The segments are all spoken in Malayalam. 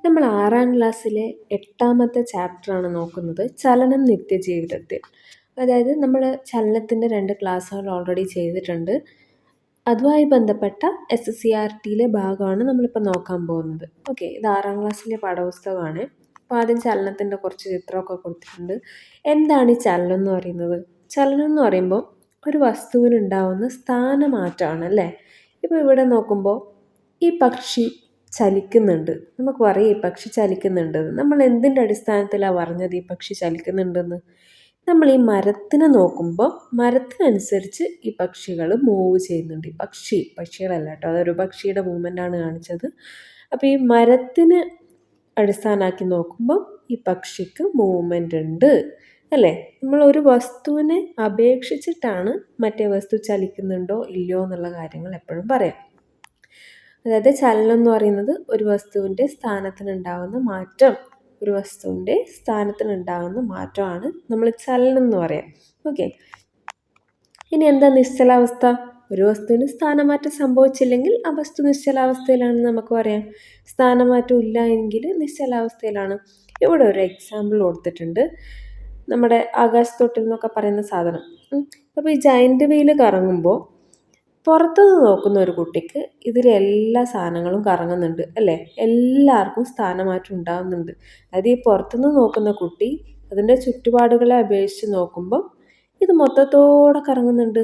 നമ്മൾ 6ാം ക്ലാസ്സിലെ 8ാമത്തെ ചാപ്റ്ററാണ് നോക്കുന്നത്, ചലനം നിത്യജീവിതത്തിൽ. അതായത് നമ്മൾ ചലനത്തിൻ്റെ 2 ക്ലാസ്സുകൾ ഓൾറെഡി ചെയ്തിട്ടുണ്ട്. അതുമായി ബന്ധപ്പെട്ട SSCRTയിലെ ഭാഗമാണ് നമ്മളിപ്പോൾ നോക്കാൻ പോകുന്നത്. ഓക്കെ, ഇത് 6ാം ക്ലാസ്സിലെ പാഠപുസ്തകമാണ്. അപ്പോൾ ആദ്യം ചലനത്തിൻ്റെ കുറച്ച് ചിത്രമൊക്കെ കൊടുത്തിട്ടുണ്ട്. എന്താണ് ഈ ചലനം എന്ന് പറയുന്നത്? ചലനം എന്ന് പറയുമ്പോൾ ഒരു വസ്തുവിനുണ്ടാവുന്ന സ്ഥാനമാറ്റമാണ് അല്ലേ. ഇപ്പോൾ ഇവിടെ നോക്കുമ്പോൾ ഈ പക്ഷി ചലിക്കുന്നുണ്ട്. നമുക്ക് പറയാം ഈ പക്ഷി ചലിക്കുന്നുണ്ടെന്ന്. നമ്മൾ എന്തിൻ്റെ അടിസ്ഥാനത്തിലാണ് പറഞ്ഞത് ഈ പക്ഷി ചലിക്കുന്നുണ്ടെന്ന്? നമ്മൾ ഈ മരത്തിനെ നോക്കുമ്പോൾ മരത്തിനനുസരിച്ച് ഈ പക്ഷികൾ മൂവ് ചെയ്യുന്നുണ്ട്. ഈ പക്ഷികളല്ല കേട്ടോ, അതൊരു പക്ഷിയുടെ മൂവ്മെൻ്റാണ് കാണിച്ചത്. അപ്പോൾ ഈ മരത്തിന് അടിസ്ഥാനമാക്കി നോക്കുമ്പോൾ ഈ പക്ഷിക്ക് മൂവ്മെൻ്റ് ഉണ്ട് അല്ലേ. നമ്മൾ ഒരു വസ്തുവിനെ അപേക്ഷിച്ചിട്ടാണ് മറ്റേ വസ്തു ചലിക്കുന്നുണ്ടോ ഇല്ലയോ എന്നുള്ള കാര്യങ്ങൾ എപ്പോഴും പറയാം. അതായത് ചലനം എന്ന് പറയുന്നത് ഒരു വസ്തുവിൻ്റെ സ്ഥാനത്തിനുണ്ടാകുന്ന മാറ്റമാണ് നമ്മൾ ചലനം എന്ന് പറയാം. ഓക്കെ, ഇനി എന്താ നിശ്ചലാവസ്ഥ? ഒരു വസ്തുവിന് സ്ഥാനമാറ്റം സംഭവിച്ചില്ലെങ്കിൽ ആ വസ്തു നിശ്ചലാവസ്ഥയിലാണെന്ന് നമുക്ക് പറയാം. സ്ഥാനമാറ്റം ഇല്ല എങ്കിൽ നിശ്ചലാവസ്ഥയിലാണ്. ഇവിടെ ഒരു എക്സാമ്പിൾ കൊടുത്തിട്ടുണ്ട്, നമ്മുടെ ആകാശത്തൊട്ടിൽ എന്നൊക്കെ പറയുന്ന സാധനം. അപ്പോൾ ഈ ജയൻ്റ് വീല് കറങ്ങുമ്പോൾ പുറത്തുനിന്ന് നോക്കുന്ന ഒരു കുട്ടിക്ക് ഇതിലെല്ലാ സാധനങ്ങളും കറങ്ങുന്നുണ്ട് അല്ലേ, എല്ലാവർക്കും സ്ഥാനമാറ്റം ഉണ്ടാകുന്നുണ്ട്. അതായത് ഈ പുറത്തുനിന്ന് നോക്കുന്ന കുട്ടി അതിൻ്റെ ചുറ്റുപാടുകളെ അപേക്ഷിച്ച് നോക്കുമ്പോൾ ഇത് മൊത്തത്തോടെ കറങ്ങുന്നുണ്ട്.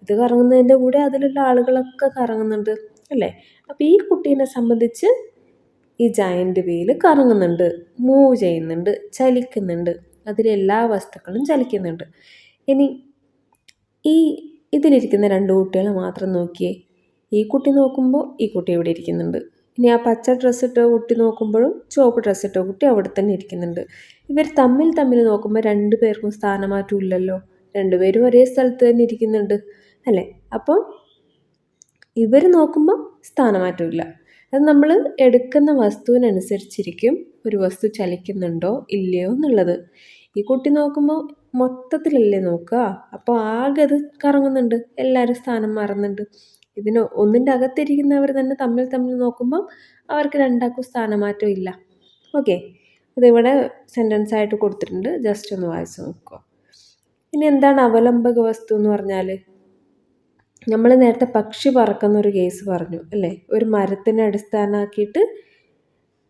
ഇത് കറങ്ങുന്നതിൻ്റെ കൂടെ അതിലുള്ള ആളുകളൊക്കെ കറങ്ങുന്നുണ്ട് അല്ലേ. അപ്പോൾ ഈ കുട്ടീനെ സംബന്ധിച്ച് ഈ ജയൻ്റ് വീല് കറങ്ങുന്നുണ്ട്, മൂവ് ചെയ്യുന്നുണ്ട്, ചലിക്കുന്നുണ്ട്. അതിലെല്ലാ വസ്തുക്കളും ചലിക്കുന്നുണ്ട്. ഇനി ഇതിലിരിക്കുന്ന 2 കുട്ടികളെ മാത്രം നോക്കിയേ. ഈ കുട്ടി നോക്കുമ്പോൾ ഈ കുട്ടി ഇവിടെ ഇരിക്കുന്നുണ്ട്. ഇനി ആ പച്ച ഡ്രസ്സ് ഇട്ട കുട്ടി നോക്കുമ്പോഴും ചുവപ്പ് ഡ്രസ്സ് ഇട്ട കുട്ടി അവിടെ തന്നെ ഇരിക്കുന്നുണ്ട്. ഇവർ തമ്മിൽ നോക്കുമ്പോൾ 2 പേർക്കും സ്ഥാനമാറ്റം ഇല്ലല്ലോ. 2 പേരും ഒരേ സ്ഥലത്ത് തന്നെ ഇരിക്കുന്നുണ്ട് അല്ലേ. അപ്പോൾ ഇവർ നോക്കുമ്പോൾ സ്ഥാനമാറ്റമില്ല. അത് നമ്മൾ എടുക്കുന്ന വസ്തുവിനനുസരിച്ചിരിക്കും ഒരു വസ്തു ചലിക്കുന്നുണ്ടോ ഇല്ലയോ എന്നുള്ളത്. ഈ കുട്ടി നോക്കുമ്പോൾ മൊത്തത്തിലല്ലേ നോക്കുക, അപ്പോൾ ആകെ അത് കറങ്ങുന്നുണ്ട്, എല്ലാവരും സ്ഥാനം മാറുന്നുണ്ട്. ഒന്നിൻ്റെ അകത്തിരിക്കുന്നവർ തന്നെ തമ്മിൽ നോക്കുമ്പോൾ അവർക്ക് 2ആൾക്കും സ്ഥാനമാറ്റം ഇല്ല. ഓക്കെ, ഇതിവിടെ സെൻറ്റൻസ് ആയിട്ട് കൊടുത്തിട്ടുണ്ട്, ജസ്റ്റ് ഒന്ന് വായിച്ച് നോക്കുക. ഇനി എന്താണ് അവലംബക വസ്തു എന്ന് പറഞ്ഞാൽ? നമ്മൾ നേരത്തെ പക്ഷി പറക്കുന്നൊരു കേസ് പറഞ്ഞു അല്ലേ. ഒരു മരത്തിനെ അടിസ്ഥാനമാക്കിയിട്ട്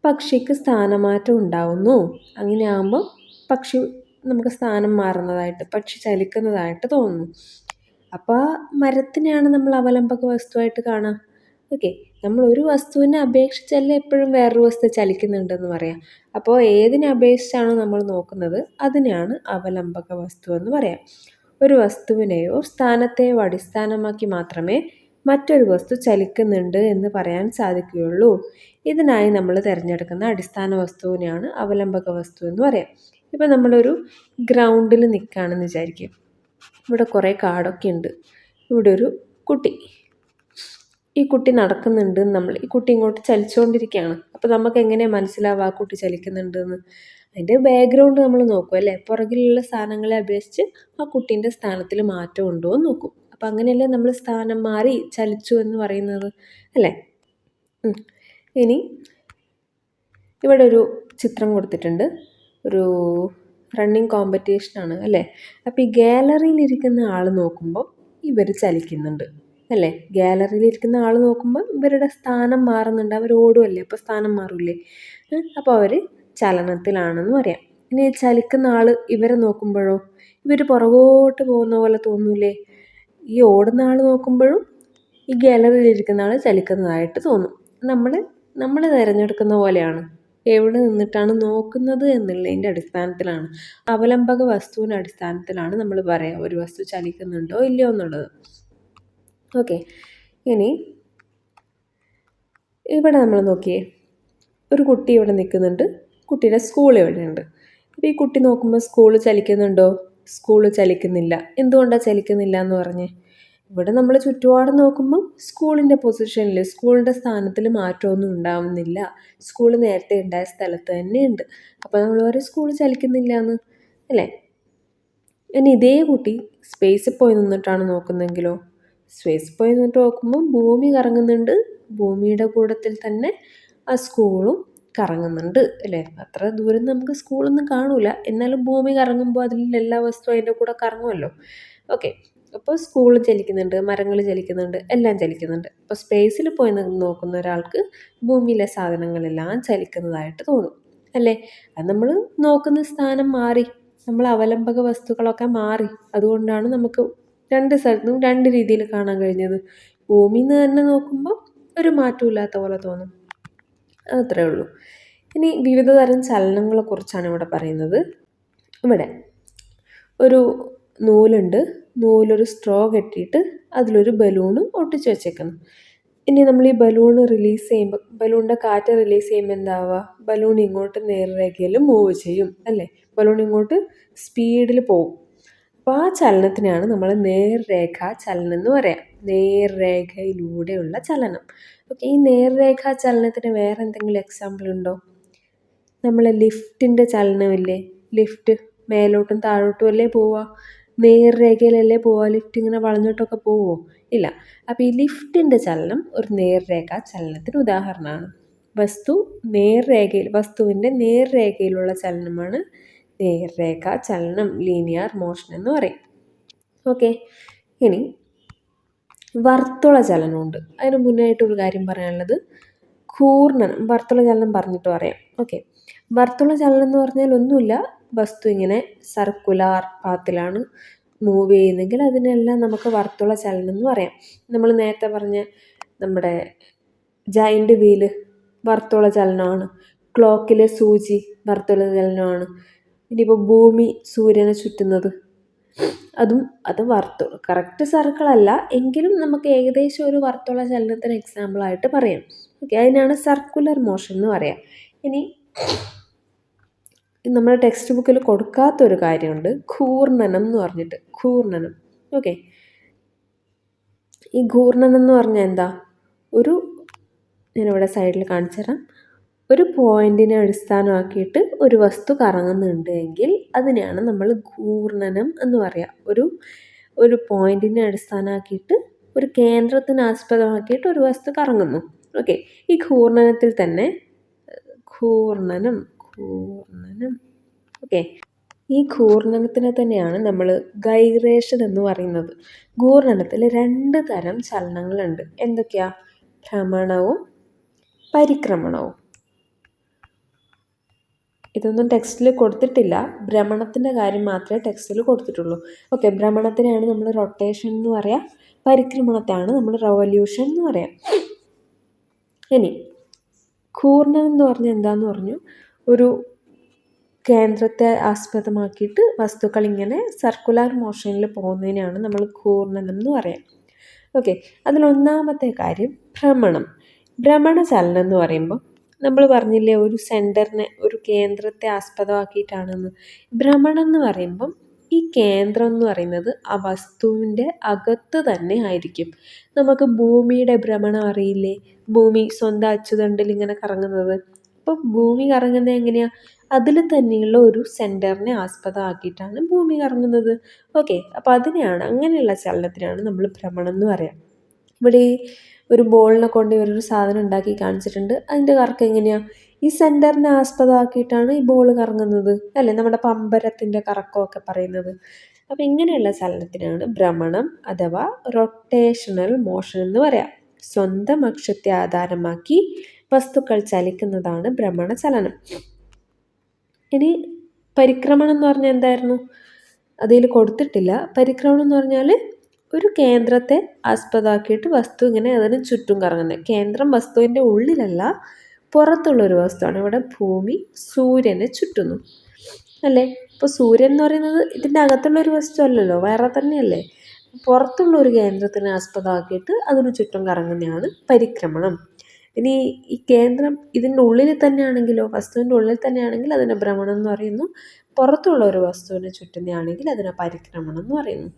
പക്ഷിക്ക് സ്ഥാനമാറ്റം ഉണ്ടാവുന്നു. അങ്ങനെ ആകുമ്പോൾ പക്ഷി നമുക്ക് സ്ഥാനം മാറുന്നതായിട്ട്, പക്ഷി ചലിക്കുന്നതായിട്ട് തോന്നുന്നു. അപ്പോൾ ആ മരത്തിനെയാണ് നമ്മൾ അവലംബക വസ്തുവായിട്ട് കാണാം. ഓക്കെ, നമ്മൾ ഒരു വസ്തുവിനെ അപേക്ഷിച്ചല്ലേ എപ്പോഴും വേറൊരു വസ്തു ചലിക്കുന്നുണ്ടെന്ന് പറയാം. അപ്പോൾ ഏതിനെ അപേക്ഷിച്ചാണോ നമ്മൾ നോക്കുന്നത് അതിനെയാണ് അവലംബക വസ്തു എന്ന് പറയാം. ഒരു വസ്തുവിനെയോ സ്ഥാനത്തെയോ അടിസ്ഥാനമാക്കി മാത്രമേ മറ്റൊരു വസ്തു ചലിക്കുന്നുണ്ട് എന്ന് പറയാൻ സാധിക്കുകയുള്ളൂ. ഇതിനായി നമ്മൾ തിരഞ്ഞെടുക്കുന്ന അടിസ്ഥാന വസ്തുവിനെയാണ് അവലംബക വസ്തു എന്ന് പറയാം. ഇപ്പം നമ്മളൊരു ഗ്രൗണ്ടിൽ നിൽക്കുകയാണെന്ന് വിചാരിക്കും. ഇവിടെ കുറേ കാടൊക്കെ ഉണ്ട്. ഇവിടെ ഒരു കുട്ടി, ഈ കുട്ടി നടക്കുന്നുണ്ട്. ഈ കുട്ടി ഇങ്ങോട്ട് ചലിച്ചുകൊണ്ടിരിക്കുകയാണ്. അപ്പോൾ നമുക്ക് എങ്ങനെയാണ് മനസ്സിലാവുക ആ കുട്ടി ചലിക്കുന്നുണ്ടെന്ന്? അതിൻ്റെ ബാക്ക്ഗ്രൗണ്ട് നമ്മൾ നോക്കും അല്ലേ. പുറകിലുള്ള സ്ഥാനങ്ങളെ അപേക്ഷിച്ച് ആ കുട്ടീൻ്റെ സ്ഥാനത്തിൽ മാറ്റം ഉണ്ടോ എന്ന് നോക്കും. അപ്പം അങ്ങനെയല്ലേ നമ്മൾ സ്ഥാനം മാറി ചലിച്ചു എന്ന് പറയുന്നത് അല്ലേ. ഇനി ഇവിടെ ഒരു ചിത്രം കൊടുത്തിട്ടുണ്ട്, ഒരു റണ്ണിങ് കോമ്പറ്റീഷനാണ് അല്ലേ. അപ്പോൾ ഈ ഗാലറിയിലിരിക്കുന്ന ആൾ നോക്കുമ്പോൾ ഇവർ ചലിക്കുന്നുണ്ട് അല്ലേ. ഗാലറിയിലിരിക്കുന്ന ആൾ നോക്കുമ്പോൾ ഇവരുടെ സ്ഥാനം മാറുന്നുണ്ട്, അവർ ഓടുമല്ലേ, അപ്പോൾ സ്ഥാനം മാറില്ലേ. അപ്പോൾ അവർ ചലനത്തിലാണെന്ന് പറയാം. ഇനി ചലിക്കുന്ന ആൾ ഇവരെ നോക്കുമ്പോഴോ ഇവർ പുറകോട്ട് പോകുന്ന പോലെ തോന്നൂലേ. ഈ ഓടുന്ന ആൾ നോക്കുമ്പോഴും ഈ ഗാലറിയിലിരിക്കുന്ന ആൾ ചലിക്കുന്നതായിട്ട് തോന്നും. നമ്മൾ തിരഞ്ഞെടുക്കുന്ന പോലെയാണ്, എവിടെ നിന്നിട്ടാണ് നോക്കുന്നത് എന്നുള്ളതിൻ്റെ അടിസ്ഥാനത്തിലാണ്, അവലംബക വസ്തുവിൻ്റെ അടിസ്ഥാനത്തിലാണ് നമ്മൾ പറയുക ഒരു വസ്തു ചലിക്കുന്നുണ്ടോ ഇല്ലയോ എന്നുള്ളത്. ഓക്കെ, ഇനി ഇവിടെ നമ്മൾ നോക്കിയേ, ഒരു കുട്ടി ഇവിടെ നിൽക്കുന്നുണ്ട്, കുട്ടിയുടെ സ്കൂൾ ഇവിടെയുണ്ട്. അപ്പോൾ ഈ കുട്ടി നോക്കുമ്പോൾ സ്കൂൾ ചലിക്കുന്നുണ്ടോ? സ്കൂൾ ചലിക്കുന്നില്ല. എന്തുകൊണ്ടാണ് ചലിക്കുന്നില്ല എന്ന് പറഞ്ഞേ? ഇവിടെ നമ്മൾ ചുറ്റുപാട് നോക്കുമ്പോൾ സ്കൂളിൻ്റെ പൊസിഷനിൽ, സ്കൂളിൻ്റെ സ്ഥാനത്തിൽ മാറ്റമൊന്നും ഉണ്ടാവുന്നില്ല. സ്കൂൾ നേരത്തെ ഉണ്ടായ സ്ഥലത്ത് തന്നെയുണ്ട്. അപ്പോൾ നമ്മൾ പറയും സ്കൂൾ ചലിക്കുന്നില്ല എന്ന് അല്ലേ. ഇനി ഇതേ കുട്ടി സ്പേസിൽ പോയി നിന്നിട്ടാണ് നോക്കുന്നതെങ്കിലോ, സ്പേസിൽ പോയി നിന്നിട്ട് നോക്കുമ്പോൾ ഭൂമി കറങ്ങുന്നുണ്ട്, ഭൂമിയുടെ കൂടത്തിൽ തന്നെ ആ സ്കൂളും കറങ്ങുന്നുണ്ട് അല്ലേ. അത്ര ദൂരം നമുക്ക് സ്കൂളൊന്നും കാണൂല, എന്നാലും ഭൂമി കറങ്ങുമ്പോൾ അതിൽ എല്ലാ വസ്തുവും അതിൻ്റെ കൂടെ കറങ്ങുമല്ലോ. ഓക്കെ, അപ്പോൾ സ്കൂൾ ചലിക്കുന്നുണ്ട്, മരങ്ങൾ ചലിക്കുന്നുണ്ട്, എല്ലാം ചലിക്കുന്നുണ്ട്. അപ്പോൾ സ്പേസിൽ പോയി നോക്കുന്ന ഒരാൾക്ക് ഭൂമിയിലെ സാധനങ്ങളെല്ലാം ചലിക്കുന്നതായിട്ട് തോന്നും അല്ലേ. അത് നമ്മൾ നോക്കുന്ന സ്ഥാനം മാറി, നമ്മൾ അവലംബക വസ്തുക്കളൊക്കെ മാറി, അതുകൊണ്ടാണ് നമുക്ക് രണ്ട് സ്ഥലത്തും രണ്ട് രീതിയിൽ കാണാൻ കഴിഞ്ഞത്. ഭൂമിയിൽ നിന്ന് തന്നെ നോക്കുമ്പോൾ ഒരു മാറ്റമില്ലാത്ത പോലെ തോന്നും, അത്രേ ഉള്ളൂ. ഇനി വിവിധ തരം ചലനങ്ങളെ കുറിച്ചാണ് ഇവിടെ പറയുന്നത്. ഇവിടെ ഒരു നൂലുണ്ട്, നൂലൊരു സ്ട്രോ കെട്ടിയിട്ട് അതിലൊരു ബലൂണ് ഒട്ടിച്ച് വെച്ചേക്കുന്നു. ഇനി നമ്മൾ ഈ ബലൂണ് റിലീസ് ചെയ്യുമ്പോൾ, ബലൂണിൻ്റെ കാറ്റ് റിലീസ് ചെയ്യുമ്പോൾ എന്താവുക, ബലൂൺ ഇങ്ങോട്ട് നേർരേഖയിൽ മൂവ് ചെയ്യും അല്ലേ. ബലൂൺ ഇങ്ങോട്ട് സ്പീഡിൽ പോവും. അപ്പോൾ ആ ചലനത്തിനാണ് നമ്മൾ നേർരേഖാ ചലനം എന്ന് പറയാം. നേർരേഖയിലൂടെയുള്ള ചലനം. ഓക്കെ, ഈ നേർരേഖാ ചലനത്തിന് വേറെ എന്തെങ്കിലും എക്സാമ്പിൾ ഉണ്ടോ? നമ്മളെ ലിഫ്റ്റിൻ്റെ ചലനമില്ലേ, ലിഫ്റ്റ് മേലോട്ടും താഴോട്ടും അല്ലേ പോവുക, നേർരേഖയിലല്ലേ പോവുക. ലിഫ്റ്റ് ഇങ്ങനെ വളഞ്ഞിട്ടൊക്കെ പോവുമോ? ഇല്ല. അപ്പോൾ ഈ ലിഫ്റ്റിൻ്റെ ചലനം ഒരു നേർരേഖാ ചലനത്തിന് ഉദാഹരണമാണ്. വസ്തുവിൻ്റെ നേർരേഖയിലുള്ള ചലനമാണ് നേർരേഖാ ചലനം, ലീനിയർ മോഷൻ എന്ന് പറയും. ഓക്കെ, ഇനി വർത്തുള ചലനമുണ്ട്. അതിന് മുന്നായിട്ടൊരു കാര്യം പറയാനുള്ളത്, ഘൂർണനം. വർത്തുള ചലനം പറഞ്ഞിട്ട് പറയാം. ഓക്കെ, വർത്തുള ചലനം എന്ന് പറഞ്ഞാൽ ഒന്നുമില്ല, വസ്തു ഇങ്ങനെ സർക്കുലാർ പാത്തിലാണ് മൂവ് ചെയ്യുന്നെങ്കിൽ അതിനെല്ലാം നമുക്ക് വർത്തുള ചലനം എന്ന് പറയാം. നമ്മൾ നേരത്തെ പറഞ്ഞ നമ്മുടെ ജൈൻറ്റ് വീല് വർത്തുള ചലനമാണ്, ക്ലോക്കിലെ സൂചി വർത്തുള ചലനമാണ്. ഇനിയിപ്പോൾ ഭൂമി സൂര്യനെ ചുറ്റുന്നത്, അത് കറക്റ്റ് സർക്കിളല്ല എങ്കിലും നമുക്ക് ഏകദേശം ഒരു വർത്തുള ചലനത്തിന് എക്സാമ്പിളായിട്ട് പറയാം. ഓക്കെ, അതിനാണ് സർക്കുലർ മോഷൻ എന്ന് പറയാം. ഇനി നമ്മുടെ ടെക്സ്റ്റ് ബുക്കിൽ കൊടുക്കാത്തൊരു കാര്യമുണ്ട്, ഘൂർണനം എന്ന് പറഞ്ഞിട്ട്. ഘൂർണനം. ഓക്കെ, ഈ ഘൂർണനം എന്ന് പറഞ്ഞാൽ എന്താ, ഞാനിവിടെ സൈഡിൽ കാണിച്ചു തരാം. ഒരു പോയിന്റിനെ അടിസ്ഥാനമാക്കിയിട്ട് ഒരു വസ്തു കറങ്ങുന്നുണ്ട് എങ്കിൽ അതിനെയാണ് നമ്മൾ ഘൂർണനം എന്ന് പറയുക. ഒരു പോയിന്റിനെ അടിസ്ഥാനമാക്കിയിട്ട്, ഒരു കേന്ദ്രത്തിനെ ആസ്പദമാക്കിയിട്ട് ഒരു വസ്തു കറങ്ങുന്നു. ഓക്കെ, ഈ ഘൂർണനത്തിൽ തന്നെ ഘൂർണനം. ഓക്കെ, ഈ ഘൂർണനത്തിനെ തന്നെയാണ് നമ്മൾ ഗൈറേഷൻ എന്ന് പറയുന്നത്. ഘൂർണനത്തിൽ 2 തരം ചലനങ്ങളുണ്ട്. എന്തൊക്കെയാ? ഭ്രമണവും പരിക്രമണവും. ഇതൊന്നും ടെക്സ്റ്റിൽ കൊടുത്തിട്ടില്ല, ഭ്രമണത്തിൻ്റെ കാര്യം മാത്രമേ ടെക്സ്റ്റിൽ കൊടുത്തിട്ടുള്ളൂ. ഓക്കെ, ഭ്രമണത്തിനെയാണ് നമ്മൾ റൊട്ടേഷൻ എന്ന് പറയാം, പരിക്രമണത്തെയാണ് നമ്മൾ റവല്യൂഷൻ എന്ന് പറയാം. ഇനി ഘൂർണനം എന്ന് പറഞ്ഞാൽ എന്താന്ന് പറഞ്ഞു, ഒരു കേന്ദ്രത്തെ ആസ്പദമാക്കിയിട്ട് വസ്തുക്കൾ ഇങ്ങനെ സർക്കുലർ മോഷനിൽ പോകുന്നതിനാണ് നമ്മൾ ഘൂർണനം എന്ന് പറയാം. ഓക്കെ, അതിലൊന്നാമത്തെ കാര്യം ഭ്രമണം. ഭ്രമണ ചലനം എന്ന് പറയുമ്പോൾ നമ്മൾ പറഞ്ഞില്ലേ, ഒരു സെൻറ്ററിനെ, ഒരു കേന്ദ്രത്തെ ആസ്പദമാക്കിയിട്ടാണെന്ന്. ഭ്രമണം എന്ന് പറയുമ്പം ഈ കേന്ദ്രം എന്ന് പറയുന്നത് ആ വസ്തുവിൻ്റെ അകത്ത് തന്നെ ആയിരിക്കും. നമുക്ക് ഭൂമിയുടെ ഭ്രമണം അറിയില്ലേ, ഭൂമി സ്വന്തം അച്ചുതണ്ടിൽ ഇങ്ങനെ കറങ്ങുന്നത്. അപ്പം ഭൂമി കറങ്ങുന്നത് എങ്ങനെയാണ്, അതിൽ തന്നെയുള്ള ഒരു സെൻറ്ററിനെ ആസ്പദമാക്കിയിട്ടാണ് ഭൂമി കറങ്ങുന്നത്. ഓക്കെ, അപ്പോൾ അങ്ങനെയുള്ള ചലനത്തിനാണ് നമ്മൾ ഭ്രമണം എന്ന് പറയാം. ഇവിടെ ഒരു ബോളിനെ കൊണ്ട് ഇവരൊരു സാധനം ഉണ്ടാക്കി കാണിച്ചിട്ടുണ്ട്. അതിൻ്റെ കറക്കം എങ്ങനെയാണ്, ഈ സെൻറ്ററിനെ ആസ്പദമാക്കിയിട്ടാണ് ഈ ബോൾ കറങ്ങുന്നത് അല്ലേ, നമ്മുടെ പമ്പരത്തിൻ്റെ കറക്കമൊക്കെ പറയുന്നത്. അപ്പോൾ ഇങ്ങനെയുള്ള ചലനത്തിനാണ് ഭ്രമണം അഥവാ റൊട്ടേഷണൽ മോഷൻ എന്ന് പറയാം. സ്വന്തം അക്ഷത്തെ ആധാരമാക്കി വസ്തുക്കൾ ചലിക്കുന്നതാണ് ഭ്രമണ ചലനം. ഇനി പരിക്രമണം എന്ന് പറഞ്ഞാൽ എന്തായിരുന്നു, അതിൽ കൊടുത്തിട്ടില്ല. പരിക്രമണം എന്ന് പറഞ്ഞാൽ ഒരു കേന്ദ്രത്തെ ആസ്പദമാക്കിയിട്ട് വസ്തു ഇങ്ങനെ അതിന് ചുറ്റും കറങ്ങുന്നത്. കേന്ദ്രം വസ്തുവിൻ്റെ ഉള്ളിലല്ല, പുറത്തുള്ളൊരു വസ്തുവാണ്. ഇവിടെ ഭൂമി സൂര്യനെ ചുറ്റുന്നു അല്ലേ. ഇപ്പോൾ സൂര്യൻ എന്ന് പറയുന്നത് ഇതിൻ്റെ അകത്തുള്ളൊരു വസ്തു അല്ലല്ലോ, വേറെ തന്നെയല്ലേ. പുറത്തുള്ള ഒരു കേന്ദ്രത്തിനെ ആസ്പദമാക്കിയിട്ട് അതിന് ചുറ്റും കറങ്ങുന്നതാണ് പരിക്രമണം. ഇനി ഈ കേന്ദ്രം ഇതിൻ്റെ ഉള്ളിൽ തന്നെയാണെങ്കിലോ, വസ്തുവിൻ്റെ ഉള്ളിൽ തന്നെയാണെങ്കിൽ അതിനെ ഭ്രമണം എന്ന് പറയുന്നു. പുറത്തുള്ള ഒരു വസ്തുവിനെ ചുറ്റുന്നതാണെങ്കിൽ അതിനെ പരിക്രമണം എന്ന് പറയുന്നു.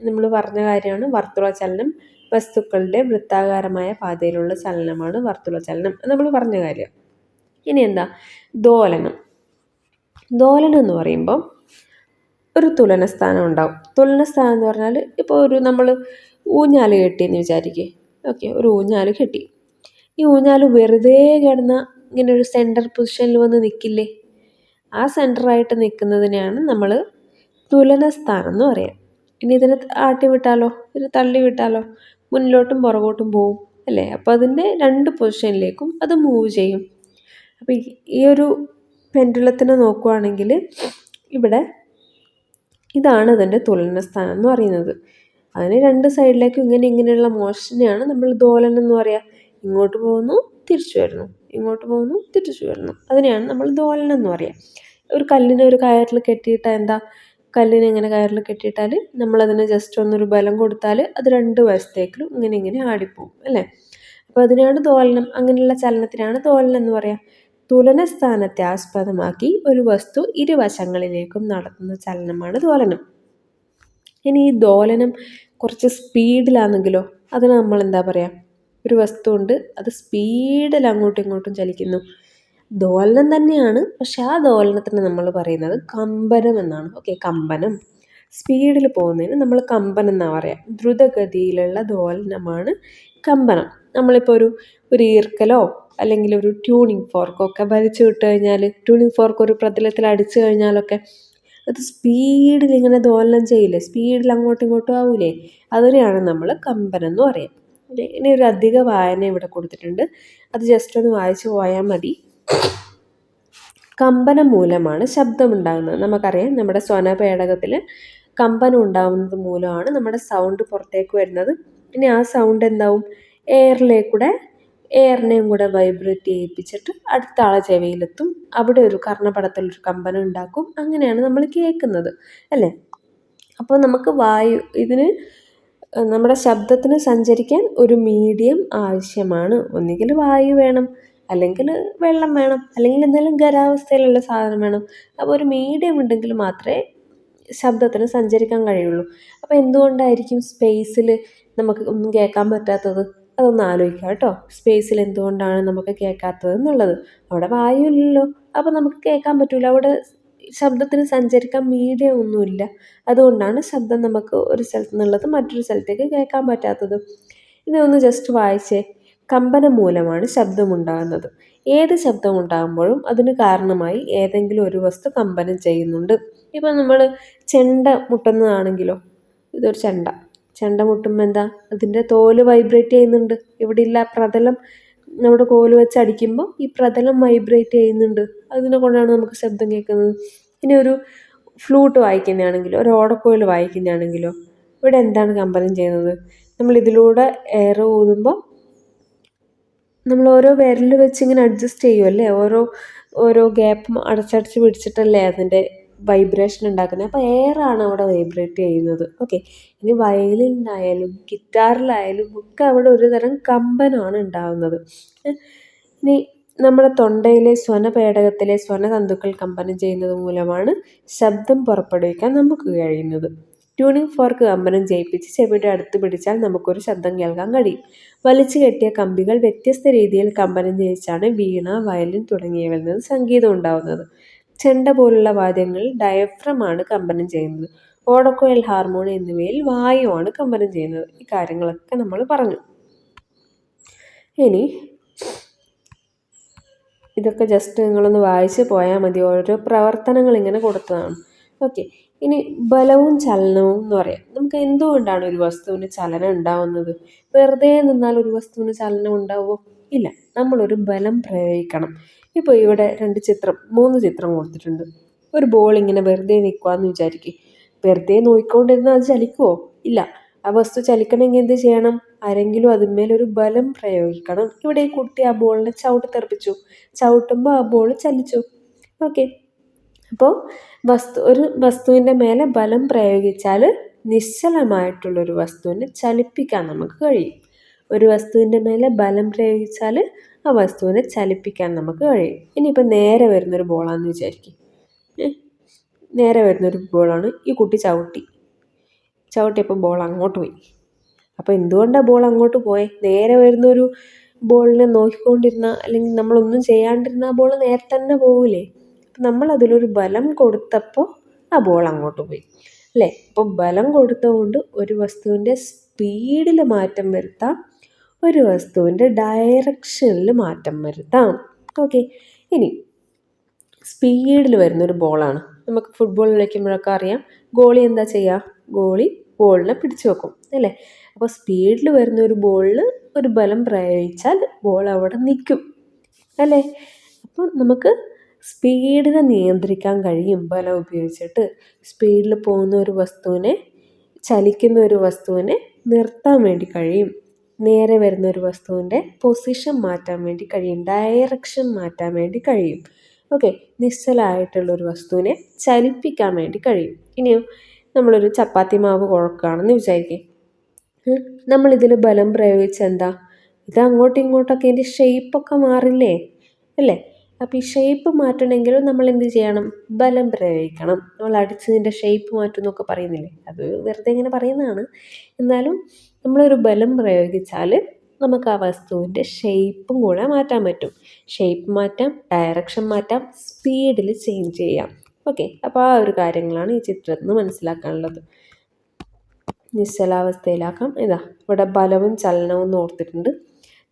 നമ്മൾ പറഞ്ഞ കാര്യമാണ് വർത്തുള ചലനം. വസ്തുക്കളുടെ വൃത്താകാരമായ പാതയിലുള്ള ചലനമാണ് വർത്തുള ചലനം, നമ്മൾ പറഞ്ഞ കാര്യം. ഇനി എന്താ ദോലനം. ദോലനം എന്ന് പറയുമ്പം ഒരു തുലനസ്ഥാനം ഉണ്ടാവും. തുലനസ്ഥാനം എന്ന് പറഞ്ഞാൽ ഇപ്പോൾ നമ്മൾ ഊഞ്ഞാൽ കെട്ടിയെന്ന് വിചാരിക്കുക. ഓക്കെ, ഒരു ഊഞ്ഞാൽ കെട്ടി. ഈ ഊഞ്ഞാൽ വെറുതെ കിടന്ന ഇങ്ങനെ ഒരു സെൻറ്റർ പൊസിഷനിൽ വന്ന് നിൽക്കില്ലേ, ആ സെൻറ്ററായിട്ട് നിൽക്കുന്നതിനെയാണ് നമ്മൾ തുലനസ്ഥാനം എന്ന് പറയാം. ഇനി ഇതിനെ ആട്ടി വിട്ടാലോ, ഇതിനെ തള്ളി വിട്ടാലോ, മുന്നിലോട്ടും പുറകോട്ടും പോവും അല്ലേ. അപ്പോൾ അതിൻ്റെ 2 പൊസിഷനിലേക്കും അത് മൂവ് ചെയ്യും. അപ്പോൾ ഈ ഒരു പെൻഡുലത്തിനെ നോക്കുകയാണെങ്കിൽ ഇവിടെ ഇതാണ് അതിൻ്റെ തുലനസ്ഥാനം എന്ന് പറയുന്നത്. അതിന് 2 സൈഡിലേക്കും ഇങ്ങനെയുള്ള മോഷനെയാണ് നമ്മൾ ദോലനം എന്ന് പറയുക. ഇങ്ങോട്ട് പോകുന്നു, തിരിച്ചു വരുന്നു, ഇങ്ങോട്ട് പോകുന്നു, തിരിച്ചു വരുന്നു. അതിനെയാണ് നമ്മൾ ദോലനം എന്ന് പറയുക. ഒരു കല്ലിനെ ഒരു കയറിൽ കെട്ടിയിട്ടാൽ എന്താ, കല്ലിനെ ഇങ്ങനെ കയറിൽ കെട്ടിയിട്ടാൽ നമ്മളതിനെ ജസ്റ്റ് ഒന്നൊരു ബലം കൊടുത്താൽ അത് 2 വശത്തേക്കും ഇങ്ങനെ ആടിപ്പോവും അല്ലേ. അപ്പോൾ അതിനാണ് ദോലനം. അങ്ങനെയുള്ള ചലനത്തിനാണ് ദോലനം എന്ന് പറയുക. തുലന സ്ഥാനത്തെ ആസ്പദമാക്കി ഒരു വസ്തു ഇരുവശങ്ങളിലേക്കും നടത്തുന്ന ചലനമാണ് ദോലനം. ഇനി ഈ ദോലനം കുറച്ച് സ്പീഡിലാണെങ്കിലോ അതിന് നമ്മൾ എന്താ പറയുക, ഒരു വസ്തു ഉണ്ട് അത് സ്പീഡിൽ അങ്ങോട്ടും ഇങ്ങോട്ടും ചലിക്കുന്നു, ദോലനം തന്നെയാണ്, പക്ഷെ ആ ദോലനത്തിന് നമ്മൾ പറയുന്നത് കമ്പനം എന്നാണ്. ഓക്കെ, കമ്പനം. സ്പീഡിൽ പോകുന്നതിന് നമ്മൾ കമ്പനം എന്നാണ് പറയുക. ദ്രുതഗതിയിലുള്ള ദോലനമാണ് കമ്പനം. നമ്മളിപ്പോൾ ഒരു ഈർക്കലോ അല്ലെങ്കിൽ ഒരു ട്യൂണിങ് ഫോർക്കോ ഒക്കെ വലിച്ചു വിട്ട് കഴിഞ്ഞാൽ, ട്യൂണിങ് ഫോർക്ക് ഒരു പ്രതലത്തിൽ അടിച്ചു കഴിഞ്ഞാലൊക്കെ അത് സ്പീഡിൽ ഇങ്ങനെ ദോലനം ചെയ്യില്ലേ, സ്പീഡിൽ അങ്ങോട്ടും ഇങ്ങോട്ടും ആവൂലേ, അതിനെയാണ് നമ്മൾ കമ്പനം എന്ന് പറയുക. ഇനി ഒരു അധിക വായന ഇവിടെ കൊടുത്തിട്ടുണ്ട്, അത് ജസ്റ്റ് ഒന്ന് വായിച്ചു പോയാൽ മതി. കമ്പനം മൂലമാണ് ശബ്ദമുണ്ടാകുന്നത്. നമുക്കറിയാം നമ്മുടെ സ്വനപേടകത്തിൽ കമ്പനം ഉണ്ടാകുന്നത് മൂലമാണ് നമ്മുടെ സൗണ്ട് പുറത്തേക്ക് വരുന്നത്. ഇനി ആ സൗണ്ട് എന്താവും, എയറിനെയും കൂടെ വൈബ്രേറ്റ് ചെയ്യിപ്പിച്ചിട്ട് അടുത്ത ആളെ ചെവിയിലെത്തും. അവിടെ ഒരു കർണപടത്തിലൊരു കമ്പനം ഉണ്ടാക്കും. അങ്ങനെയാണ് നമ്മൾ കേൾക്കുന്നത് അല്ലേ. അപ്പോൾ നമുക്ക് ഇതിന് നമ്മുടെ ശബ്ദത്തിന് സഞ്ചരിക്കാൻ ഒരു മീഡിയം ആവശ്യമാണ്. ഒന്നുകിൽ വായു വേണം, അല്ലെങ്കിൽ വെള്ളം വേണം, അല്ലെങ്കിൽ എന്തെങ്കിലും ഖരാവസ്ഥയിലുള്ള സാധനം വേണം. അപ്പോൾ ഒരു മീഡിയം ഉണ്ടെങ്കിൽ മാത്രമേ ശബ്ദത്തിന് സഞ്ചരിക്കാൻ കഴിയുള്ളൂ. അപ്പോൾ എന്തുകൊണ്ടായിരിക്കും സ്പേസിൽ നമുക്ക് ഒന്നും കേൾക്കാൻ പറ്റാത്തത്? അതൊന്ന് ആലോചിക്കാം കേട്ടോ. സ്പേസിൽ എന്തുകൊണ്ടാണ് നമുക്ക് കേൾക്കാത്തത് എന്നുള്ളത്. അവിടെ വായു ഇല്ലല്ലോ, അപ്പോൾ നമുക്ക് കേൾക്കാൻ പറ്റില്ല. അവിടെ ശബ്ദത്തിന് സഞ്ചരിക്കാൻ മീഡിയം ഒന്നുമില്ല. അതുകൊണ്ടാണ് ശബ്ദം നമുക്ക് ഒരു സ്ഥലത്ത് നിന്നുള്ളത് മറ്റൊരു സ്ഥലത്തേക്ക് കേൾക്കാൻ പറ്റാത്തത്. ഇതൊന്ന് ജസ്റ്റ് വായിച്ചേ. കമ്പനം മൂലമാണ് ശബ്ദമുണ്ടാകുന്നത്. ഏത് ശബ്ദം ഉണ്ടാകുമ്പോഴും അതിന് കാരണമായി ഏതെങ്കിലും ഒരു വസ്തു കമ്പനം ചെയ്യുന്നുണ്ട്. ഇപ്പം നമ്മൾ ചെണ്ട മുട്ടുന്നതാണെങ്കിലോ, ഇതൊരു ചെണ്ട മുട്ടുമ്പോൾ എന്താ, അതിൻ്റെ തോല് വൈബ്രേറ്റ് ചെയ്യുന്നുണ്ട്. ഇവിടെ ഇല്ല പ്രതലം, നമ്മുടെ കോല് വെച്ച് അടിക്കുമ്പോൾ ഈ പ്രതലം വൈബ്രേറ്റ് ചെയ്യുന്നുണ്ട്. അതിനെ കൊണ്ടാണ് നമുക്ക് ശബ്ദം കേൾക്കുന്നത്. ഇനി ഒരു ഫ്ലൂട്ട് വായിക്കുന്നതാണെങ്കിലോ, ഒരു ഓടക്കോയിൽ വായിക്കുന്നതാണെങ്കിലോ, ഇവിടെ എന്താണ് കമ്പനം ചെയ്യുന്നത്? നമ്മൾ ഇതിലൂടെ എയർ ഊതുമ്പോൾ നമ്മൾ ഓരോ വിരൽ വെച്ച് ഇങ്ങനെ അഡ്ജസ്റ്റ് ചെയ്യുമല്ലേ, ഓരോ ഗ്യാപ്പും അടച്ചടച്ച് പിടിച്ചിട്ടല്ലേ അതിൻ്റെ വൈബ്രേഷൻ ഉണ്ടാക്കുന്നത്. അപ്പോൾ എയറാണ് അവിടെ വൈബ്രേറ്റ് ചെയ്യുന്നത്. ഓക്കെ, ഇനി വയലിനായാലും ഗിറ്റാറിലായാലും ഒക്കെ അവിടെ ഒരു തരം കമ്പനമാണ് ഉണ്ടാകുന്നത്. ഇനി നമ്മുടെ തൊണ്ടയിലെ സ്വനപേടകത്തിലെ സ്വനതന്തുക്കൾ കമ്പനം ചെയ്യുന്നത് മൂലമാണ് ശബ്ദം പുറപ്പെടുവിക്കാൻ നമുക്ക് കഴിയുന്നത്. ട്യൂണിംഗ് ഫോർക്ക് കമ്പനം ചെയ്യിപ്പിച്ച് ചെവിയുടെ അടുത്ത് പിടിച്ചാൽ നമുക്കൊരു ശബ്ദം കേൾക്കാൻ കഴിയും. വലിച്ചു കെട്ടിയ കമ്പികൾ വ്യത്യസ്ത രീതിയിൽ കമ്പനം ചെയ്യിച്ചാണ് വീണ, വയലിൻ തുടങ്ങിയവയിൽ നിന്ന് സംഗീതം ഉണ്ടാകുന്നത്. ചെണ്ട പോലുള്ള വാദ്യങ്ങളിൽ ഡയഫ്രമാണ് കമ്പനം ചെയ്യുന്നത്. ഓടക്കുഴൽ, ഹാർമോണി എന്നിവയിൽ വായുവാണ് കമ്പനം ചെയ്യുന്നത്. ഈ കാര്യങ്ങളൊക്കെ നമ്മൾ പറഞ്ഞു. ഇനി ഇതൊക്കെ ജസ്റ്റ് നിങ്ങളൊന്ന് വായിച്ച് പോയാൽ മതി. ഓരോ പ്രവർത്തനങ്ങൾ ഇങ്ങനെ കൊടുത്തതാണ്. ഓക്കെ, ഇനി ബലവും ചലനവും എന്ന് പറയാം. നമുക്ക് എന്തുകൊണ്ടാണ് ഒരു വസ്തുവിന് ചലനം ഉണ്ടാവുന്നത്? വെറുതെ നിന്നാൽ ഒരു വസ്തുവിന് ചലനം ഉണ്ടാവുമോ? ഇല്ല, നമ്മളൊരു ബലം പ്രയോഗിക്കണം. ഇപ്പോൾ ഇവിടെ 3 ചിത്രം കൊടുത്തിട്ടുണ്ട്. ഒരു ബോൾ ഇങ്ങനെ വെറുതെ നിൽക്കുകയെന്ന് വിചാരിക്കും. വെറുതെ നോക്കിക്കൊണ്ടിരുന്നാൽ അത് ചലിക്കുമോ? ഇല്ല. ആ വസ്തു ചലിക്കണമെങ്കിൽ എന്ത് ചെയ്യണം? ആരെങ്കിലും അതിന്മേലൊരു ബലം പ്രയോഗിക്കണം. ഇവിടെ ഈ കുട്ടി ആ ബോളിനെ ചവിട്ടിത്തെറിപ്പിച്ചു. ചവിട്ടുമ്പോൾ ആ ബോൾ ചലിച്ചു. ഓക്കെ, അപ്പോൾ ഒരു വസ്തുവിൻ്റെ മേലെ ബലം പ്രയോഗിച്ചാൽ നിശ്ചലമായിട്ടുള്ളൊരു വസ്തുവിനെ ചലിപ്പിക്കാൻ നമുക്ക് കഴിയും. ഒരു വസ്തുവിൻ്റെ മേലെ ബലം പ്രയോഗിച്ചാൽ ആ വസ്തുവിനെ ചലിപ്പിക്കാൻ നമുക്ക് കഴിയും. ഇനിയിപ്പോൾ നേരെ വരുന്നൊരു ബോളാണെന്ന് വിചാരിക്കും. നേരെ വരുന്നൊരു ബോളാണ്, ഈ കുട്ടി ചവിട്ടിയപ്പോൾ ബോൾ അങ്ങോട്ട് പോയി. അപ്പോൾ എന്തുകൊണ്ടാണ് ബോൾ അങ്ങോട്ട് പോയത്? നേരെ വരുന്നൊരു ബോളിനെ നോക്കിക്കൊണ്ടിരുന്ന, അല്ലെങ്കിൽ നമ്മളൊന്നും ചെയ്യാണ്ടിരുന്ന ആ ബോൾ നേരെ തന്നെ പോവില്ലേ? അപ്പം നമ്മളതിലൊരു ബലം കൊടുത്തപ്പോൾ ആ ബോൾ അങ്ങോട്ട് പോയി അല്ലേ. അപ്പോൾ ബലം കൊടുത്തുകൊണ്ട് ഒരു വസ്തുവിൻ്റെ സ്പീഡിൽ മാറ്റം വരുത്താം, ഒരു വസ്തുവിൻ്റെ ഡയറക്ഷനിൽ മാറ്റം വരുത്താം. ഓക്കെ, ഇനി സ്പീഡിൽ വരുന്നൊരു ബോളാണ്. നമുക്ക് ഫുട്ബോൾ കളിക്കുമ്പോഴൊക്കെ അറിയാം, ഗോളി എന്താ ചെയ്യുക, ഗോളി ബോളിനെ പിടിച്ചു വെക്കും അല്ലേ. അപ്പോൾ സ്പീഡിൽ വരുന്ന ഒരു ബോളിൽ ഒരു ബലം പ്രയോഗിച്ചാൽ ബോൾ അവിടെ നിൽക്കും അല്ലേ. അപ്പോൾ നമുക്ക് സ്പീഡിനെ നിയന്ത്രിക്കാൻ കഴിയും ബലം ഉപയോഗിച്ചിട്ട്. സ്പീഡിൽ പോകുന്ന ഒരു വസ്തുവിനെ, ചലിക്കുന്ന ഒരു വസ്തുവിനെ നിർത്താൻ വേണ്ടി കഴിയും. നേരെ വരുന്ന ഒരു വസ്തുവിൻ്റെ പൊസിഷൻ മാറ്റാൻ വേണ്ടി കഴിയും, ഡയറക്ഷൻ മാറ്റാൻ വേണ്ടി കഴിയും. ഓക്കെ, നിശ്ചലമായിട്ടുള്ളൊരു വസ്തുവിനെ ചലിപ്പിക്കാൻ വേണ്ടി കഴിയും. ഇനിയും നമ്മളൊരു ചപ്പാത്തി മാവ് കുഴക്കുകയാണെന്ന് വിചാരിക്കുക. നമ്മളിതിൽ ബലം പ്രയോഗിച്ച് എന്താ, ഇത് അങ്ങോട്ടും ഇങ്ങോട്ടൊക്കെ ഇതിൻ്റെ ഷേപ്പൊക്കെ മാറില്ലേ അല്ലേ. അപ്പോൾ ഈ ഷേപ്പ് മാറ്റണമെങ്കിലും നമ്മൾ എന്ത് ചെയ്യണം, ബലം പ്രയോഗിക്കണം. നമ്മൾ അടിച്ചതിൻ്റെ ഷേപ്പ് മാറ്റും എന്നൊക്കെ പറയുന്നില്ലേ, അത് വെറുതെ ഇങ്ങനെ പറയുന്നതാണ്. എന്നാലും നമ്മളൊരു ബലം പ്രയോഗിച്ചാൽ നമുക്ക് ആ വസ്തുവിൻ്റെ ഷേപ്പും കൂടെ മാറ്റാൻ പറ്റും. ഷേപ്പ് മാറ്റാം, ഡയറക്ഷൻ മാറ്റാം, സ്പീഡിൽ ചേഞ്ച് ചെയ്യാം. ഓക്കെ, അപ്പോൾ ആ ഒരു കാര്യങ്ങളാണ് ഈ ചിത്രത്തിൽ നിന്ന് മനസ്സിലാക്കാനുള്ളത്. നിശ്ചലാവസ്ഥയിലാക്കാം. ഇതാ ഇവിടെ ബലവും ചലനവും ഓർത്തിട്ടുണ്ട്.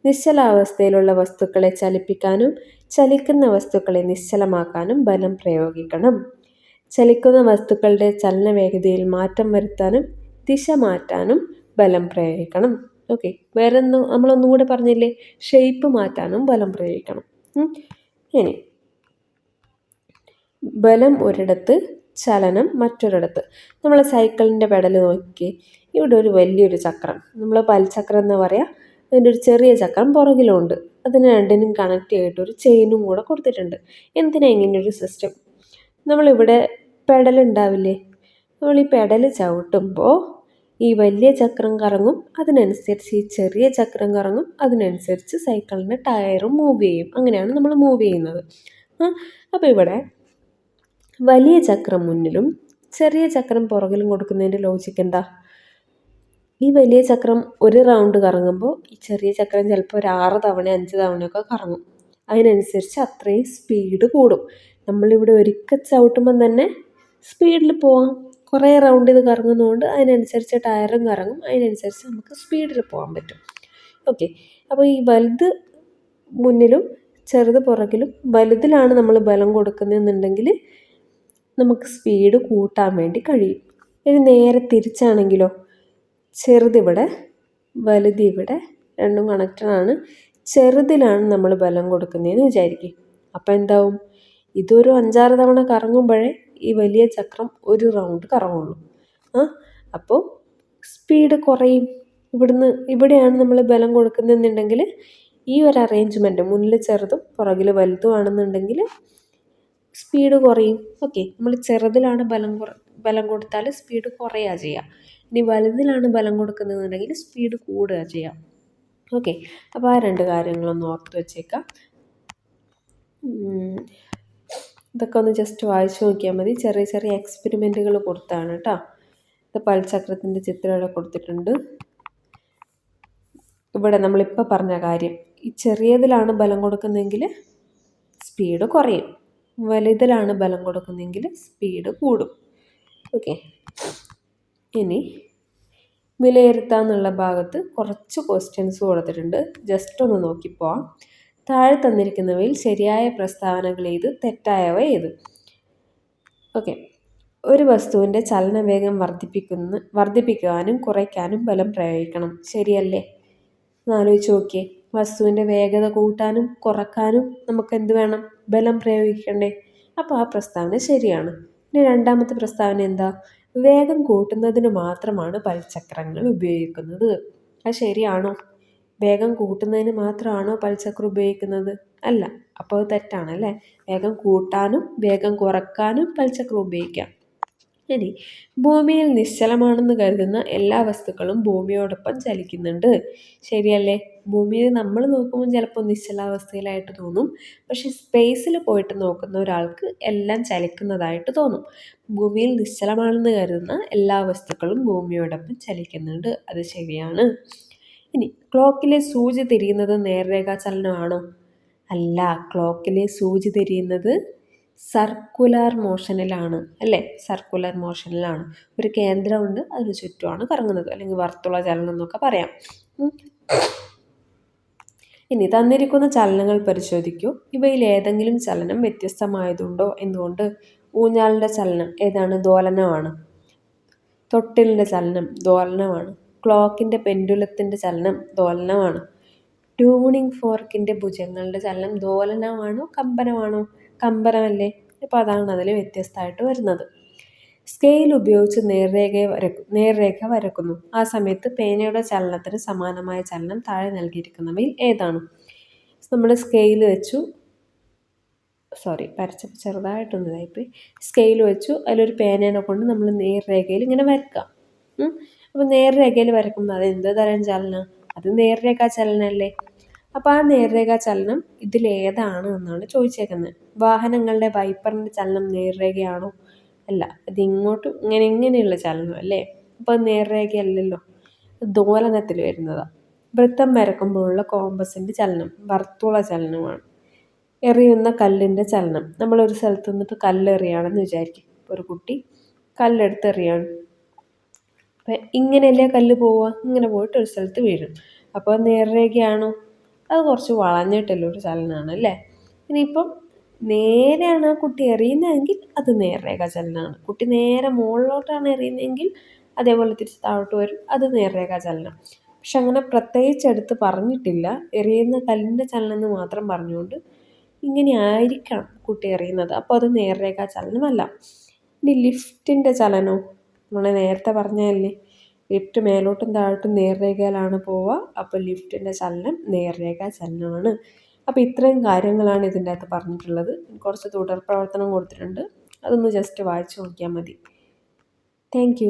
നിശ്ചലാവസ്ഥയിലുള്ള വസ്തുക്കളെ ചലിപ്പിക്കാനും ചലിക്കുന്ന വസ്തുക്കളെ നിശ്ചലമാക്കാനും ബലം പ്രയോഗിക്കണം. ചലിക്കുന്ന വസ്തുക്കളുടെ ചലന വേഗതയിൽ മാറ്റം വരുത്താനും ദിശ മാറ്റാനും ബലം പ്രയോഗിക്കണം. ഓക്കെ, വേറെ നമ്മളൊന്നും കൂടെ പറഞ്ഞില്ലേ, ഷേപ്പ് മാറ്റാനും ബലം പ്രയോഗിക്കണം. ഇനി ബലം ഒരിടത്ത്, ചലനം മറ്റൊരിടത്ത്. നമ്മൾ സൈക്കിളിൻ്റെ പെഡൽ നോക്കി, ഇവിടെ ഒരു വലിയൊരു ചക്രം, നമ്മൾ പൽചക്രം എന്ന് പറയാം, അതിൻ്റെ ഒരു ചെറിയ ചക്രം പുറകിലുണ്ട്. അതിന് രണ്ടിനും കണക്ട് ചെയ്തിട്ട് ഒരു ചെയിനും കൂടെ കൊടുത്തിട്ടുണ്ട്. എന്തിനാ ഇങ്ങനെയൊരു സിസ്റ്റം? നമ്മളിവിടെ പെഡൽ ഉണ്ടാവില്ലേ, നമ്മൾ ഈ പെഡൽ ചവിട്ടുമ്പോൾ ഈ വലിയ ചക്രം കറങ്ങും, അതിനനുസരിച്ച് ഈ ചെറിയ ചക്രം കറങ്ങും, അതിനനുസരിച്ച് സൈക്കിളിൻ്റെ ടയറും മൂവ് ചെയ്യും. അങ്ങനെയാണ് നമ്മൾ മൂവ് ചെയ്യുന്നത്. അപ്പോൾ ഇവിടെ വലിയ ചക്രം മുന്നിലും ചെറിയ ചക്രം പുറകിലും കൊടുക്കുന്നതിൻ്റെ ലോജിക്ക് എന്താ? ഈ വലിയ ചക്രം ഒരു റൗണ്ട് കറങ്ങുമ്പോൾ ഈ ചെറിയ ചക്രം ചിലപ്പോൾ ഒരു 6 തവണ 5 തവണയൊക്കെ കറങ്ങും. അതിനനുസരിച്ച് അത്രയും സ്പീഡ് കൂടും. നമ്മളിവിടെ ഒരിക്കൽ ചവിട്ടുമ്പം തന്നെ സ്പീഡിൽ പോവാം. കുറേ റൗണ്ട് ഇത് കറങ്ങുന്നതുകൊണ്ട് അതിനനുസരിച്ച് ടയറും കറങ്ങും, അതിനനുസരിച്ച് നമുക്ക് സ്പീഡിൽ പോകാൻ പറ്റും. ഓക്കെ, അപ്പോൾ ഈ വലുത് മുന്നിലും ചെറുത് പുറകിലും, വലുതിലാണ് നമ്മൾ ബലം കൊടുക്കുന്നതെന്നുണ്ടെങ്കിൽ നമുക്ക് സ്പീഡ് കൂട്ടാൻ വേണ്ടി കഴിയും. ഇത് നേരെ തിരിച്ചാണെങ്കിലോ, ചെറുതിവിടെ വലുതിവിടെ, രണ്ടും കണക്റ്റഡാണ്. ചെറുതിലാണ് നമ്മൾ ബലം കൊടുക്കുന്നതെന്ന് വിചാരിക്കും. അപ്പോൾ എന്താവും, ഇതൊരു 5-6 തവണ കറങ്ങുമ്പോഴേ ഈ വലിയ ചക്രം ഒരു റൗണ്ട് കറങ്ങുള്ളൂ. അപ്പോൾ സ്പീഡ് കുറയും. ഇവിടെയാണ് നമ്മൾ ബലം കൊടുക്കുന്നതെന്നുണ്ടെങ്കിൽ ഈ ഒരു അറേഞ്ച്മെൻറ്റ്, മുന്നിൽ ചെറുതും പുറകിൽ വലുതും ആണെന്നുണ്ടെങ്കിൽ സ്പീഡ് കുറയും. ഓക്കെ, നമ്മൾ ചെറുതിലാണ് ബലം കൊടുത്താൽ സ്പീഡ് കുറയുക ചെയ്യാം. ഇനി വലുതിലാണ് ബലം കൊടുക്കുന്നതെന്നുണ്ടെങ്കിൽ സ്പീഡ് കൂടുക ചെയ്യാം. ഓക്കെ, അപ്പോൾ ആ 2 കാര്യങ്ങളൊന്ന് ഓർത്ത് വെച്ചേക്കാം. ഇതൊക്കെ ഒന്ന് ജസ്റ്റ് വായിച്ചു നോക്കിയാൽ മതി. ചെറിയ ചെറിയ എക്സ്പെരിമെൻറ്റുകൾ കൊടുത്താണ് കേട്ടോ. ഇത് പൽചക്രത്തിൻ്റെ ചിത്രമൊക്കെ കൊടുത്തിട്ടുണ്ട്. ഇവിടെ നമ്മളിപ്പോൾ പറഞ്ഞ കാര്യം, ഈ ചെറിയതിലാണ് ബലം കൊടുക്കുന്നതെങ്കിൽ സ്പീഡ് കുറയും, വലുതിലാണ് ബലം കൊടുക്കുന്നതെങ്കിൽ സ്പീഡ് കൂടും. ഓക്കെ, ഇനി വിലയിരുത്താന്നുള്ള ഭാഗത്ത് കുറച്ച് ക്വസ്റ്റ്യൻസ് കൊടുത്തിട്ടുണ്ട്. ജസ്റ്റ് ഒന്ന് നോക്കിപ്പോവാം. താഴെ തന്നിരിക്കുന്നവയിൽ ശരിയായ പ്രസ്താവനകൾ ഏത്, തെറ്റായവ ഏത്? ഓക്കെ, ഒരു വസ്തുവിൻ്റെ ചലനവേഗം വർദ്ധിപ്പിക്കുവാനും കുറയ്ക്കാനും ബലം പ്രയോഗിക്കണം. ശരിയല്ലേ? ആലോചിച്ച് നോക്കിയേ, വസ്തുവിൻ്റെ വേഗത കൂട്ടാനും കുറക്കാനും നമുക്ക് എന്ത് വേണം, ബലം പ്രയോഗിക്കണ്ടേ? അപ്പോൾ ആ പ്രസ്താവന ശരിയാണ്. ഇനി രണ്ടാമത്തെ പ്രസ്താവന എന്താ? വേഗം കൂട്ടുന്നതിന് മാത്രമാണ് പൽചക്രങ്ങൾ ഉപയോഗിക്കുന്നത്. അത് ശരിയാണോ? വേഗം കൂട്ടുന്നതിന് മാത്രമാണോ പൽചക്രം ഉപയോഗിക്കുന്നത്? അല്ല. അപ്പോൾ അത് തെറ്റാണല്ലേ. വേഗം കൂട്ടാനും വേഗം കുറക്കാനും പൽചക്രം ഉപയോഗിക്കാം. ഇനി ഭൂമിയിൽ നിശ്ചലമാണെന്ന് കരുതുന്ന എല്ലാ വസ്തുക്കളും ഭൂമിയോടൊപ്പം ചലിക്കുന്നുണ്ട്. ശരിയല്ലേ? ഭൂമിയിൽ നമ്മൾ നോക്കുമ്പോൾ ചിലപ്പോൾ നിശ്ചലാവസ്ഥയിലായിട്ട് തോന്നും, പക്ഷെ സ്പേസിൽ പോയിട്ട് നോക്കുന്ന ഒരാൾക്ക് എല്ലാം ചലിക്കുന്നതായിട്ട് തോന്നും. ഭൂമിയിൽ നിശ്ചലമാണെന്ന് കരുതുന്ന എല്ലാ വസ്തുക്കളും ഭൂമിയോടൊപ്പം ചലിക്കുന്നുണ്ട്. അത് ശരിയാണ്. ഇനി ക്ലോക്കിലെ സൂചി തിരിയുന്നത് നേർരേഖാ ചലനമാണോ? അല്ല. ക്ലോക്കിലെ സൂചി തിരിയുന്നത് സർക്കുലർ മോഷനിലാണ് അല്ലേ. സർക്കുലർ മോഷനിലാണ്. ഒരു കേന്ദ്രമുണ്ട്, അതിന് ചുറ്റുമാണ് കറങ്ങുന്നത്, അല്ലെങ്കിൽ വർത്തുള ചലനം എന്നൊക്കെ പറയാം. ഇനി തന്നിരിക്കുന്ന ചലനങ്ങൾ പരിശോധിക്കൂ. ഇവയിൽ ഏതെങ്കിലും ചലനം വ്യത്യസ്തമായതുണ്ടോ എന്നുകൊണ്ട്. ഊഞ്ഞാലിൻ്റെ ചലനം ഏതാണ്? ദോലനമാണ്. തൊട്ടിലിൻ്റെ ചലനം ദോലനമാണ്. ക്ലോക്കിൻ്റെ പെൻഡുലത്തിൻ്റെ ചലനം ദോലനമാണ്. ട്യൂണിംഗ് ഫോർക്കിൻ്റെ ഭുജങ്ങളുടെ ചലനം ദോലനമാണോ കമ്പനമാണോ? കമ്പനമല്ലേ. അപ്പോൾ അതാണ് അതിൽ വ്യത്യസ്തമായിട്ട് വരുന്നത്. സ്കെയിൽ ഉപയോഗിച്ച് നേർരേഖ വരക്കുന്നു. ആ സമയത്ത് പേനയുടെ ചലനത്തിന് സമാനമായ ചലനം താഴെ നൽകിയിരിക്കുന്നവയിൽ ഏതാണ്? നമ്മൾ സ്കെയിൽ വെച്ചു, വരച്ചപ്പോൾ ചെറുതായിട്ടൊന്ന് ഇതായിപ്പോയി. സ്കെയിൽ വെച്ചു, അതിലൊരു പേനേനെ കൊണ്ട് നമ്മൾ നേർരേഖയിൽ ഇങ്ങനെ വരക്കാം. അപ്പോൾ നേർരേഖയിൽ വരക്കുമ്പോൾ അത് എന്ത് തരം ചലനം? അത് നേർരേഖാ ചലനമല്ലേ. അപ്പോൾ ആ നേർരേഖാ ചലനം ഇതിലേതാണ് എന്നാണ് ചോദിച്ചേക്കുന്നത്. വാഹനങ്ങളുടെ വൈപ്പറിൻ്റെ ചലനം നേർരേഖയാണോ? അല്ല, ഇത് ഇങ്ങോട്ടും ഇങ്ങനെയുള്ള ചലനം അല്ലേ. അപ്പോൾ നേർരേഖയല്ലല്ലോ, ദോലനത്തിൽ വരുന്നതാണ്. വൃത്തം വരക്കുമ്പോഴുള്ള കോമ്പസിൻ്റെ ചലനം വർത്തുള ചലനമാണ്. എറിയുന്ന കല്ലിൻ്റെ ചലനം, നമ്മളൊരു സ്ഥലത്ത് നിന്നിട്ട് കല്ലെറിയാണെന്ന് വിചാരിക്കും. ഒരു കുട്ടി കല്ലെടുത്ത് എറിയാണ്. അപ്പം ഇങ്ങനെയല്ലേ കല്ല് പോവുക, ഇങ്ങനെ പോയിട്ട് ഒരു സ്ഥലത്ത് വീഴും. അപ്പോൾ നേർരേഖയാണോ? അത് കുറച്ച് വളഞ്ഞിട്ടുള്ള ഒരു ചലനമാണ് അല്ലേ. ഇനിയിപ്പം നേരെയാണ് ആ കുട്ടി എറിയുന്നതെങ്കിൽ അത് നേർരേഖാ ചലനമാണ്. കുട്ടി നേരെ മുകളിലോട്ടാണ് എറിയുന്നതെങ്കിൽ അതേപോലെ തിരിച്ച് താഴോട്ട് വരും, അത് നേർരേഖാ ചലനം. പക്ഷെ അങ്ങനെ പ്രത്യേകിച്ച് എടുത്ത് പറഞ്ഞിട്ടില്ല. എറിയുന്ന കല്ലിൻ്റെ ചലനം എന്ന് മാത്രം പറഞ്ഞുകൊണ്ട് ഇങ്ങനെ ആയിരിക്കണം കുട്ടി എറിയുന്നത്, അപ്പോൾ അത് നേർരേഖാ ചലനമല്ല. ഇനി ലിഫ്റ്റിൻ്റെ ചലനവും നമ്മൾ നേരത്തെ പറഞ്ഞതല്ലേ, ലിഫ്റ്റ് മേലോട്ടും താഴോട്ടും നേർരേഖയിലാണ് പോവുക. അപ്പോൾ ലിഫ്റ്റിൻ്റെ ചലനം നേർരേഖാ ചലനമാണ്. അപ്പോൾ ഇത്രയും കാര്യങ്ങളാണ് ഇതിൻ്റെ അകത്ത് പറഞ്ഞിട്ടുള്ളത്. കുറച്ച് തുടർ പ്രവർത്തനം കൊടുത്തിട്ടുണ്ട്, അതൊന്ന് ജസ്റ്റ് വായിച്ചു നോക്കിയാൽ മതി. താങ്ക്